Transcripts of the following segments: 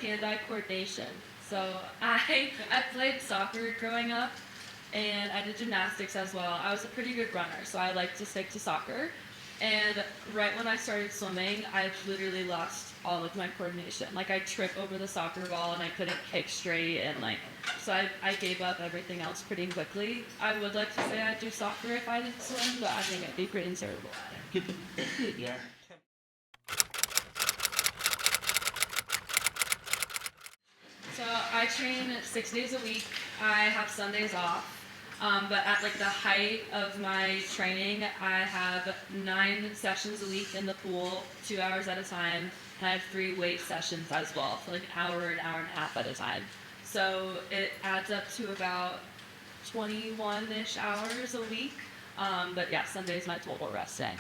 hand-eye coordination. So I played soccer growing up, and I did gymnastics as well. I was a pretty good runner, so I like to stick to soccer. And right when I started swimming, I literally lost all of my coordination. Like I trip over the soccer ball and I couldn't kick straight, and so I gave up everything else pretty quickly. I would like to say I'd do soccer if I didn't swim, but I think I'd be pretty terrible at it. Yeah. So I train 6 days a week. I have Sundays off. But at like the height of my training, I have 9 sessions a week in the pool, 2 hours at a time. And I have 3 weight sessions as well, for like an hour and a half at a time. So it adds up to about 21-ish hours a week. But yeah, Sunday's my total rest day.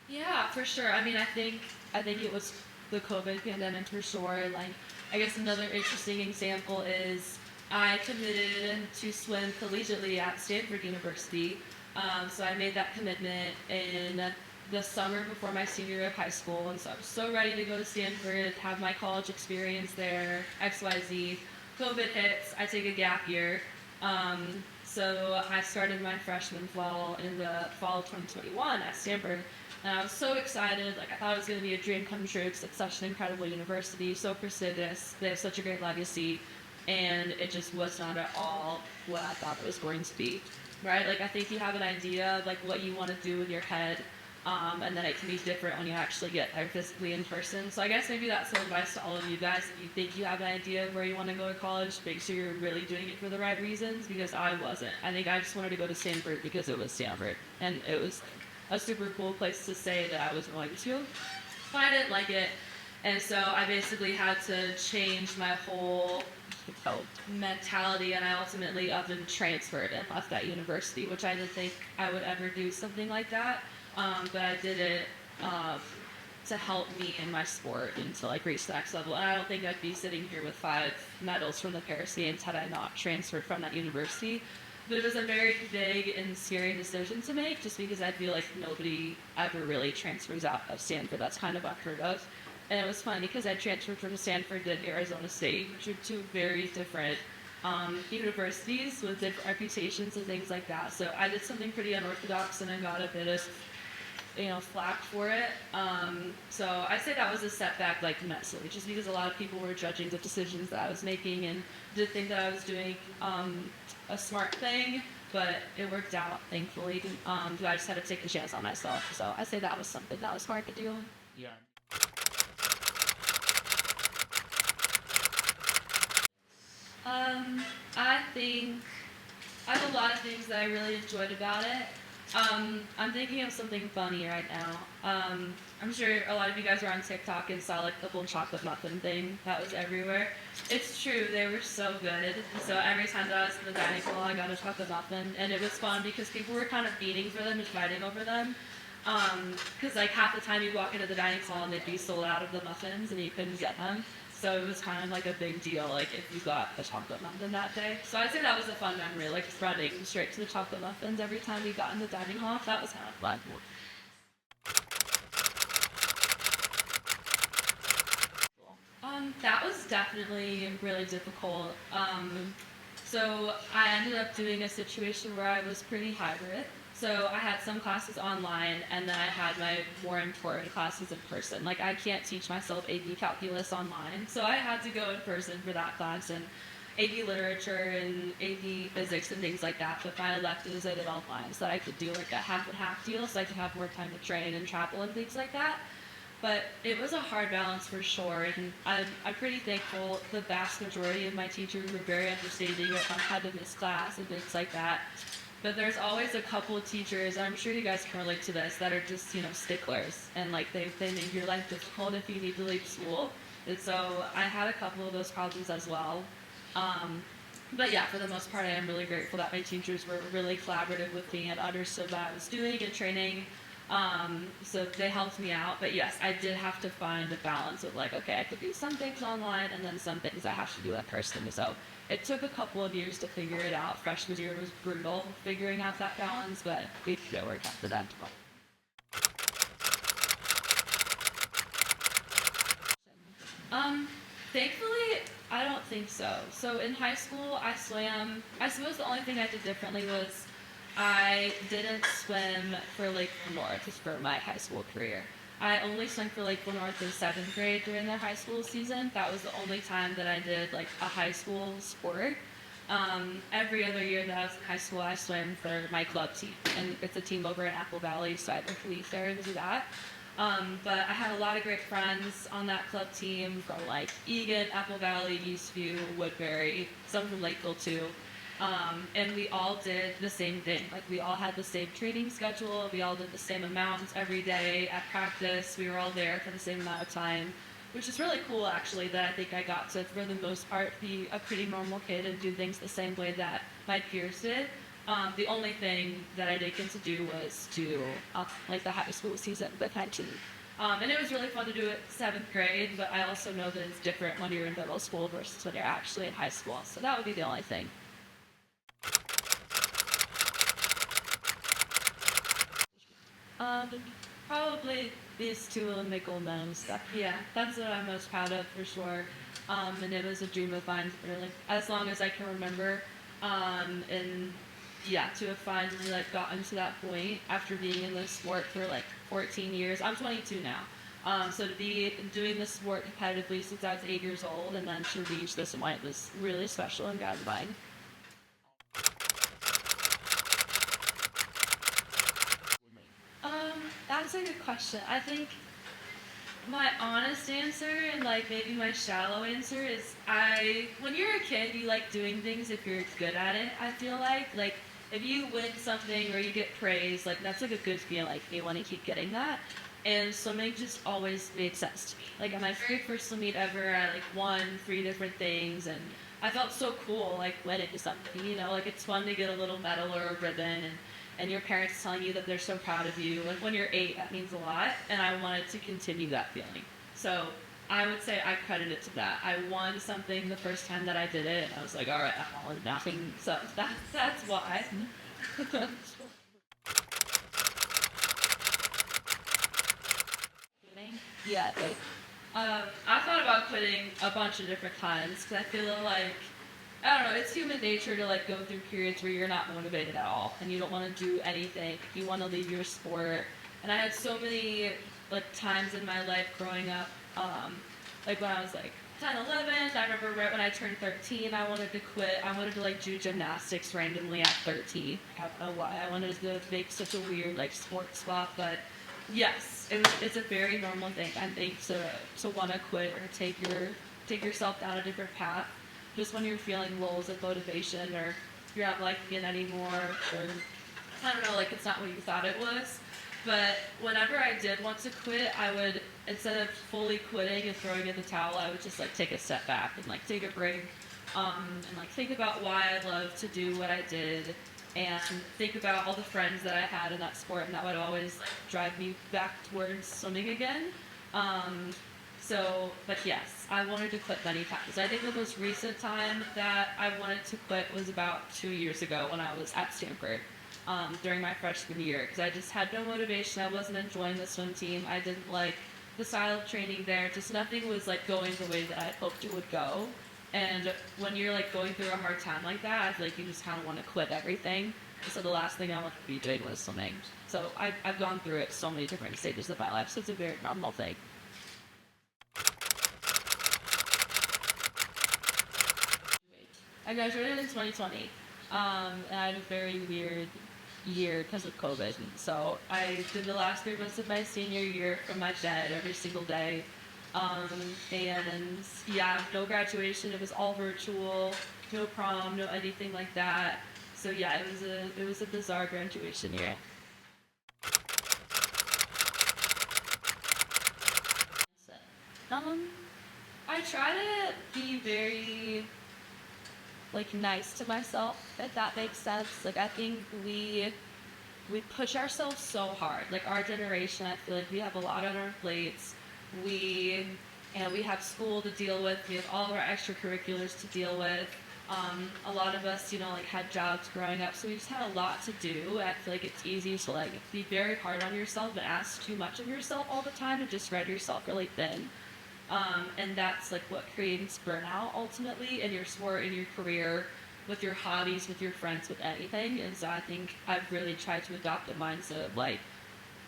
Yeah, for sure. I mean, I think it was the COVID pandemic for sure. Like, I guess another interesting example is I committed to swim collegiately at Stanford University. So I made that commitment in the summer before my senior year of high school, and so I was so ready to go to Stanford, have my college experience there, XYZ. COVID hits, I take a gap year. So I started my freshman fall in the fall of 2021 at Stanford. And I was so excited. Like I thought it was going to be a dream come true because it's such an incredible university, so prestigious. They have such a great legacy, and it just was not at all what I thought it was going to be. Right? Like I think you have an idea of like what you want to do in your head, and then it can be different when you actually get there physically in person. So I guess maybe that's some advice to all of you guys. If you think you have an idea of where you want to go to college, make sure you're really doing it for the right reasons, because I wasn't. I think I just wanted to go to Stanford because it was Stanford, and it was a super cool place to say that I was going to. But I didn't like it, and so I basically had to change my whole mentality, and I ultimately up and transferred and left that university, which I didn't think I would ever do something like that. But I did it to help me in my sport and to like reach the next level. And I don't think I'd be sitting here with 5 medals from the Paris Games had I not transferred from that university. But it was a very big and scary decision to make, just because I feel like nobody ever really transfers out of Stanford. That's kind of unheard of. And it was funny because I transferred from Stanford to Arizona State, which are 2 very different universities with different reputations and things like that. So I did something pretty unorthodox, and I got a bit of flack for it. So I say that was a setback, like mentally, just because a lot of people were judging the decisions that I was making and did think that I was doing a smart thing, but it worked out, thankfully. I just had to take a chance on myself. So I say that was something that was hard to do. Yeah. I think I have a lot of things that I really enjoyed about it. I'm thinking of something funny right now. I'm sure a lot of you guys were on TikTok and saw like the whole chocolate muffin thing that was everywhere. It's true, they were so good. So every time that I was in the dining hall, I got a chocolate muffin, and it was fun because people were kind of beating for them and fighting over them. Because like half the time you'd walk into the dining hall and they'd be sold out of the muffins and you couldn't get them. So it was kind of like a big deal, like if you got a chocolate muffin that day. So I'd say that was a fun memory, like running straight to the chocolate muffins every time we got in the dining hall. That was kind of fun. That was definitely really difficult. So I ended up doing a situation where I was pretty hybrid. So I had some classes online, and then I had my more important classes in person. Like I can't teach myself AP calculus online, so I had to go in person for that class, and AP literature and AP physics and things like that. But my electives I did online, so that I could do like a half and half deal, so I could have more time to train and travel and things like that. But it was a hard balance for sure, and I'm pretty thankful. The vast majority of my teachers were very understanding if I had to miss class and things like that. But there's always a couple of teachers, I'm sure you guys can relate to this, that are just, sticklers. And like they make your life difficult if you need to leave school. And so I had a couple of those problems as well. But yeah, for the most part, I am really grateful that my teachers were really collaborative with me and understood what I was doing and training. So they helped me out. But yes, I did have to find a balance of like, okay, I could do some things online and then some things I have to do in person. So it took a couple of years to figure it out. Freshman year was brutal figuring out that balance, but we worked out for that. Thankfully, I don't think so. So in high school, I swam. I suppose the only thing I did differently was I didn't swim for Lakeville North for my high school career. I only swam for Lakeville North in seventh grade during the high school season. That was the only time that I did like a high school sport. Every other year that I was in high school, I swam for my club team, and it's a team over in Apple Valley, so I would leave there to do that. But I had a lot of great friends on that club team from like Egan, Apple Valley, Eastview, Woodbury, some from Lakeville too. And we all did the same thing. Like we all had the same training schedule. We all did the same amounts every day at practice. We were all there for the same amount of time, which is really cool actually, that I think I got to, for the most part, be a pretty normal kid and do things the same way that my peers did. The only thing that I didn't get to do was to like the high school season with my team. And it was really fun to do it seventh grade, but I also know that it's different when you're in middle school versus when you're actually in high school. So that would be the only thing. Probably these two Olympic gold medal stuff. Yeah, that's what I'm most proud of for sure. And it was a dream of mine for like as long as I can remember. And yeah, to have finally like gotten to that point after being in this sport for like 14 years. I'm 22 now. So to be doing this sport competitively since I was 8 years old and then to reach this point was really special and gratifying. That's a good question. I think my honest answer and like maybe my shallow answer is when you're a kid you like doing things if you're good at it. I feel like if you win something or you get praise, like that's like a good feeling. Like you want to keep getting that. And swimming just always made sense to me. Like at my very first swim meet ever, I like won 3 different things and I felt so cool like winning something, you know, like it's fun to get a little medal or a ribbon and your parents telling you that they're so proud of you. Like when you're 8, that means a lot, and I wanted to continue that feeling. So I would say I credit it to that. I won something the first time that I did it, and I was like, all right, I'm all or nothing. So that's why. Yeah, like, I thought about quitting a bunch of different times because I feel like I don't know, it's human nature to like go through periods where you're not motivated at all and you don't want to do anything. You want to leave your sport. And I had so many like times in my life growing up, like when I was like 10, 11, I remember right when I turned 13, I wanted to quit. I wanted to like do gymnastics randomly at 13. I don't know why. I wanted to make such a weird like sports swap, but yes, it's a very normal thing, I think, to want to quit or take yourself down a different path. Just when you're feeling lulls of motivation or you're not liking it anymore or I don't know, like it's not what you thought it was. But whenever I did want to quit, I would, instead of fully quitting and throwing in the towel, I would just like take a step back and like take a break and like think about why I loved to do what I did and think about all the friends that I had in that sport and that would always like drive me back towards swimming again. But yes, I wanted to quit many times. I think the most recent time that I wanted to quit was about 2 years ago when I was at Stanford during my freshman year because I just had no motivation. I wasn't enjoying the swim team. I didn't like the style of training there. Just nothing was like going the way that I hoped it would go. And when you're like going through a hard time like that, I feel like you just kind of want to quit everything. So the last thing I wanted to be doing was swimming. So I've gone through it so many different stages of my life, so it's a very normal thing. I graduated in 2020, and I had a very weird year because of COVID. So I did the last 3 months of my senior year from my bed every single day. And yeah, no graduation. It was all virtual, no prom, no anything like that. So yeah, it was a bizarre graduation year. I try to be very like nice to myself, if that makes sense. Like I think we push ourselves so hard. Like our generation, I feel like we have a lot on our plates. We have school to deal with. We have all of our extracurriculars to deal with. A lot of us, like had jobs growing up, so we just had a lot to do. I feel like it's easy to like be very hard on yourself and ask too much of yourself all the time and just spread yourself really thin. And that's like what creates burnout ultimately in your sport, in your career, with your hobbies, with your friends, with anything. And so I think I've really tried to adopt a mindset of like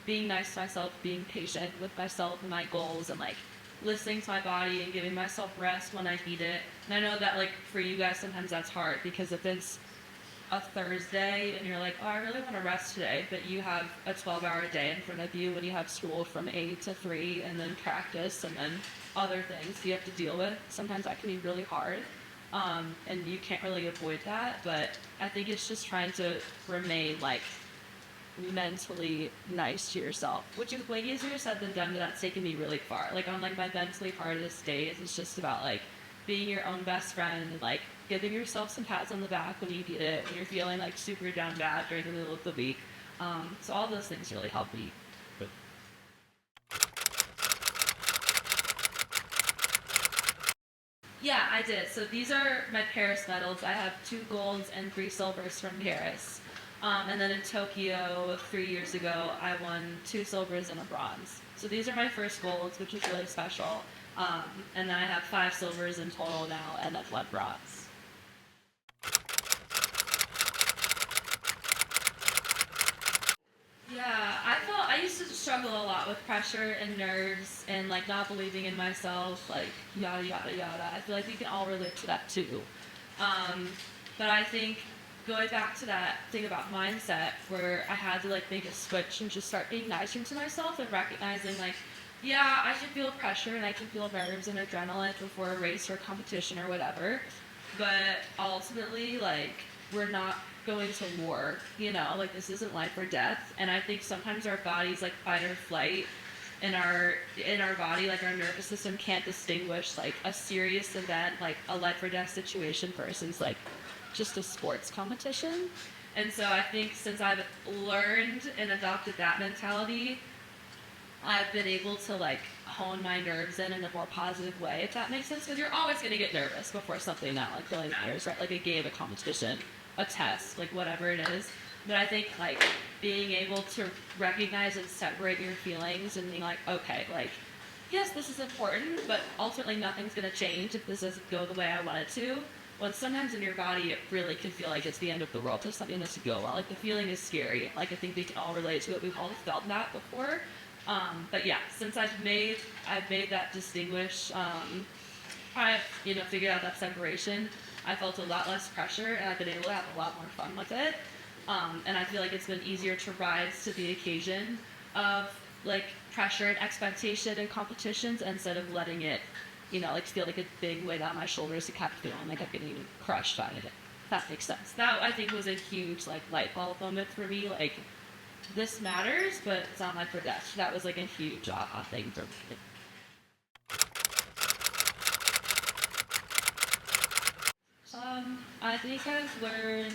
being nice to myself, being patient with myself and my goals, and like listening to my body and giving myself rest when I need it. And I know that like for you guys sometimes that's hard, because if it's a Thursday and you're like, oh, I really want to rest today, but you have a 12-hour day in front of you and you have school from 8 to 3 and then practice and then other things you have to deal with, sometimes that can be really hard. And you can't really avoid that, but I think it's just trying to remain like mentally nice to yourself, which is way easier said than done, but that's taken me really far. Like on like my mentally hardest days, it's just about like being your own best friend and like giving yourself some pats on the back when you need it, when you're feeling like super down bad during the middle of the week. So all those things really help me. But Yeah, I did. So these are my Paris medals. I have 2 golds and 3 silvers from Paris. And then in Tokyo 3 years ago, I won 2 silvers and a bronze. So these are my first golds, which is really special. And then I have 5 silvers in total now, and then 1 bronze. Yeah, I used to struggle a lot with pressure and nerves and like not believing in myself, like yada yada yada. I feel like we can all relate to that too. Um, but I think going back to that thing about mindset, where I had to like make a switch and just start being nicer to myself and recognizing like, yeah, I can feel pressure and I can feel nerves and adrenaline before a race or competition or whatever, but ultimately like we're not going to war, like this isn't life or death. And I think sometimes our bodies like fight or flight, in our body, like our nervous system can't distinguish like a serious event, like a life or death situation, versus like just a sports competition. And so I think since I've learned and adopted that mentality, I've been able to like hone my nerves in a more positive way, if that makes sense. Because you're always going to get nervous before something that like really matters, right? Like a game, a competition, a test, like whatever it is. But I think like being able to recognize and separate your feelings and being like, okay, like yes, this is important, but ultimately nothing's going to change if this doesn't go the way I want it to. When sometimes in your body it really can feel like it's the end of the world if something doesn't go well. Like the feeling is scary. Like I think we can all relate to it. We've all felt that before. But yeah, since I've made that distinguish, I've figured out that separation. I felt a lot less pressure, and I've been able to have a lot more fun with it. And I feel like it's been easier to rise to the occasion of like pressure and expectation and competitions, instead of letting it, like feel like a big weight on my shoulders to keep feeling like I'm getting crushed by it. If that makes sense. That I think was a huge like light bulb moment for me. Like this matters, but it's not life or death. That was like a huge aha thing for me. I think I've learned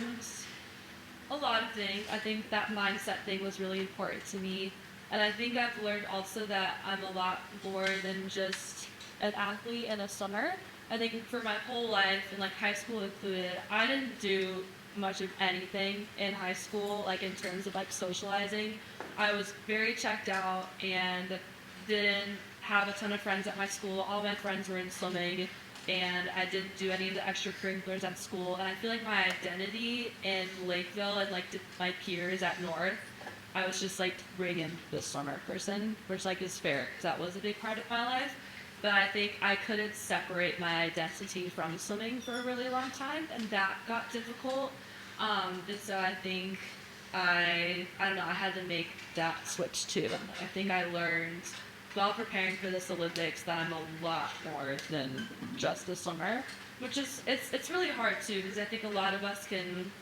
a lot of things. I think that mindset thing was really important to me. And I think I've learned also that I'm a lot more than just an athlete and a swimmer. I think for my whole life, and like high school included, I didn't do much of anything in high school, like in terms of like socializing. I was very checked out and didn't have a ton of friends at my school. All my friends were in swimming, and I didn't do any of the extracurriculars at school. And I feel like my identity in Lakeville and like my peers at North, I was just like Regan, the swimmer person, which like is fair because that was a big part of my life. But I think I couldn't separate my identity from swimming for a really long time, and that got difficult. And so I think I don't know, I had to make that switch too. I think I learned while preparing for this Olympics that I'm a lot more than just a swimmer, which is it's really hard too, because I think a lot of us can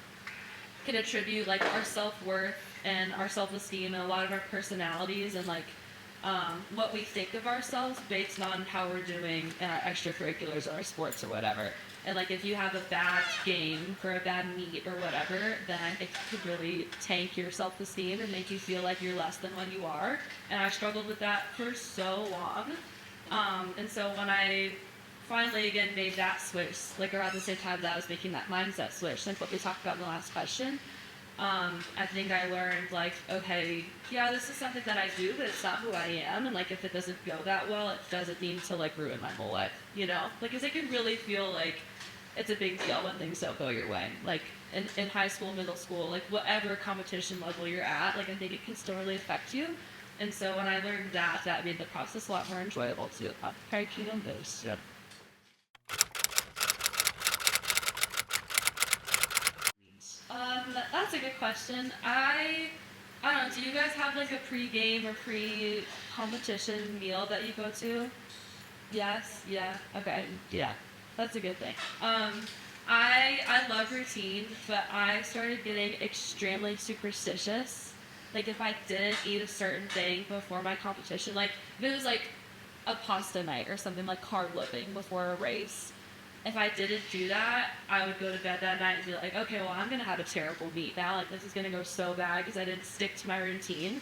attribute like our self-worth and our self-esteem and a lot of our personalities and like what we think of ourselves based on how we're doing in our extracurriculars or our sports or whatever. And like if you have a bad game or a bad meet or whatever, then I think it could really tank your self-esteem and make you feel like you're less than what you are. And I struggled with that for so long. And so when I finally again made that switch, like around the same time that I was making that mindset switch, like what we talked about in the last question, I think I learned like, okay, yeah, this is something that I do, but it's not who I am. And like, if it doesn't go that well, it doesn't need to like ruin my whole life, you know? Like, 'cause it can really feel like it's a big deal when things don't go your way. Like in high school, middle school, like whatever competition level you're at, like I think it can still really affect you. And so when I learned that, that made the process a lot more enjoyable too. Very keen on this. Yep. That's a good question. I don't know. Do you guys have like a pre-game or pre-competition meal that you go to? Yes. Yeah. Okay. Yeah. That's a good thing. I love routine, but I started getting extremely superstitious. Like if I didn't eat a certain thing before my competition, like if it was like a pasta night or something like carb loading before a race, if I didn't do that, I would go to bed that night and be like, okay, well, I'm gonna have a terrible meet now. Like this is gonna go so bad because I didn't stick to my routine.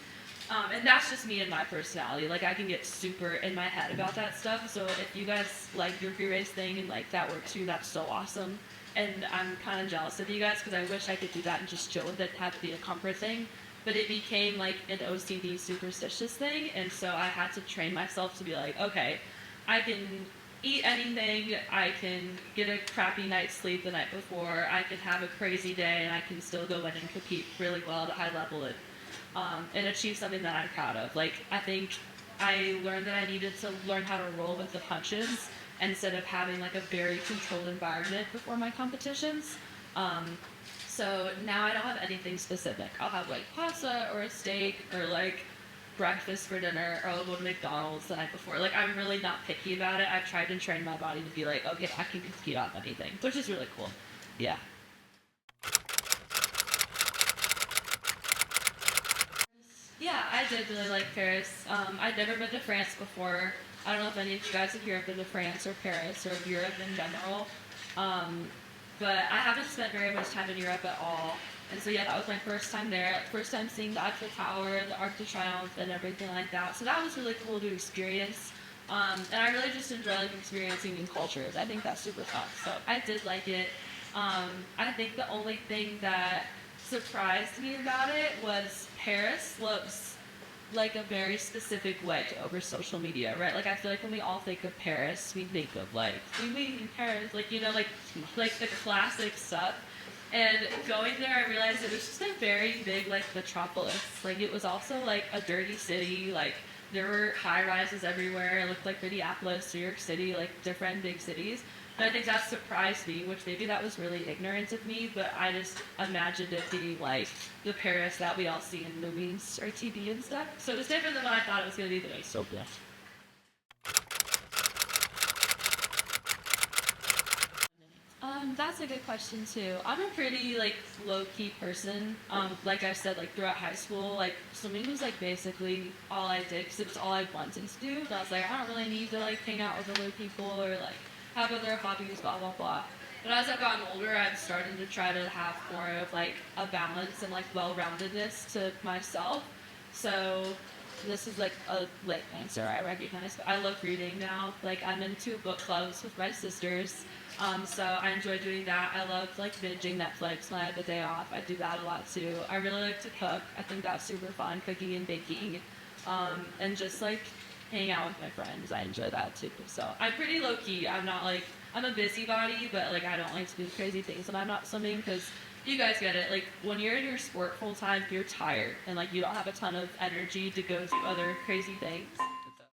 And that's just me and my personality. Like I can get super in my head about that stuff. So if you guys like your pre-race thing and like that works too, that's so awesome. And I'm kind of jealous of you guys because I wish I could do that and just chill with it, have it be a comfort thing. But it became like an OCD superstitious thing, and so I had to train myself to be like, okay, I can eat anything, I can get a crappy night's sleep the night before, I can have a crazy day, and I can still go in and compete really well at a high level and achieve something that I'm proud of. Like, I think I learned that I needed to learn how to roll with the punches instead of having like a very controlled environment before my competitions. So now I don't have anything specific. I'll have like pasta or a steak or like breakfast for dinner, or I'll go to McDonald's the night before. Like I'm really not picky about it. I've tried to train my body to be like, okay, I can compete on anything, which is really cool. Yeah. Yeah, I did really like Paris. I'd never been to France before. I don't know if any of you guys have here been to France or Paris or Europe in general. Um, but I haven't spent very much time in Europe at all. And so yeah, that was my first time there. First time seeing the Eiffel Tower, the Arc de Triomphe, and everything like that. So that was really cool to experience. And I really just enjoy like experiencing new cultures. I think that's super fun. So I did like it. I think the only thing that surprised me about it was Paris looks like a very specific way over social media, right? Like I feel like when we all think of Paris, we think of like we meet in Paris, like you know, like the classic stuff. And going there, I realized it was just a very big like metropolis. Like it was also like a dirty city. Like there were high rises everywhere. It looked like Minneapolis, New York City, like different big cities. And I think that surprised me, which maybe that was really ignorant of me, but I just imagined it being like the Paris that we all see in movies or TV and stuff. So it was different than what I thought it was going to be, but it was so good. That's a good question too. I'm a pretty like low key person. Like I said, like throughout high school, like swimming was like basically all I did because it was all I wanted to do. And I was like, I don't really need to like hang out with other people or like have other hobbies, blah blah blah. But as I've gotten older, I've started to try to have more of like a balance and like well-roundedness to myself. So this is like a late answer, I recognize, but I love reading now. Like I'm into book clubs with my sisters. So I enjoy doing that. I love like binging Netflix when I have the day off. I do that a lot too. I really like to cook. I think that's super fun, cooking and baking. And just like hang out with my friends. I enjoy that too. So I'm pretty low key. I'm not like, I'm a busybody, but like I don't like to do crazy things when I'm not swimming because you guys get it. Like when you're in your sport full time, you're tired and like you don't have a ton of energy to go do other crazy things.